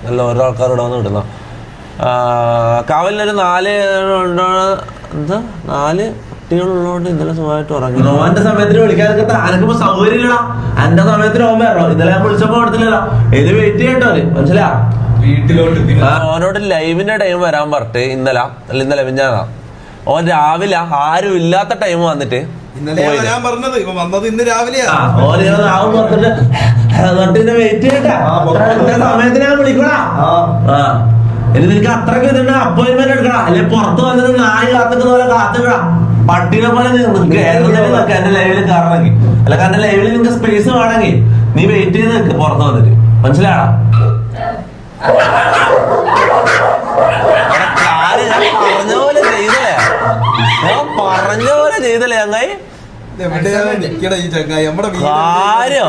നല്ല ഓരോ ആൾക്കാരോട് വന്ന് കിട്ടുന്ന കാവലിനൊരു 4 കുട്ടികളുള്ളതുകൊണ്ട് ഇന്നലെ സുഖമായിട്ട് ഉറങ്ങി. റോമാന്റെ സമയത്തിന് വിളിക്കാനൊക്കെ ആർക്കിപ്പോ സൗകര്യമില്ലടാ. എന്റെ സമയത്തിന് ഓൻ വരണോ? ഇന്നലെ ഞാൻ വിളിച്ചപ്പോ കൊടുത്തില്ലല്ലോ. ഇത് വെയിറ്റ് ചെയ്യട്ടോ മനസ്സിലാ. ഓനോട് ലൈവിന്റെ ടൈം വരാൻ പറഞ്ഞിട്ട് ഇന്നലെ മിഞ്ഞാന്നാ ഓൻ രാവിലെ ആരും ഇല്ലാത്ത ടൈം വന്നിട്ട് വെയിറ്റ് ചെയ്യട്ടെ സമയത്തിന് ഞാൻ വിളിക്കണ. ഇനി നിനക്ക് അത്രയ്ക്ക് ഇതുണ്ട് അപ്പോയിന്റ്മെന്റ് എടുക്കണം. അല്ലെ പുറത്ത് വന്നിട്ട് നായി കാത്തുക്കുന്ന പോലെ കാത്തുകടാ. പട്ടിനെ പോലെ നിനക്ക് എന്റെ ലൈവിൽ കയറണമെങ്കിൽ അല്ല എന്റെ ലൈവിൽ നിനക്ക് സ്പേസ് വേണമെങ്കിൽ നീ വെയിറ്റ് ചെയ്ത് നിൽക്ക് പുറത്ത് വന്നിട്ട്. മനസ്സിലാടാ. പറഞ്ഞ പോലെ ചെയ്തല്ലേ ചങ്ങായി. കാര്യം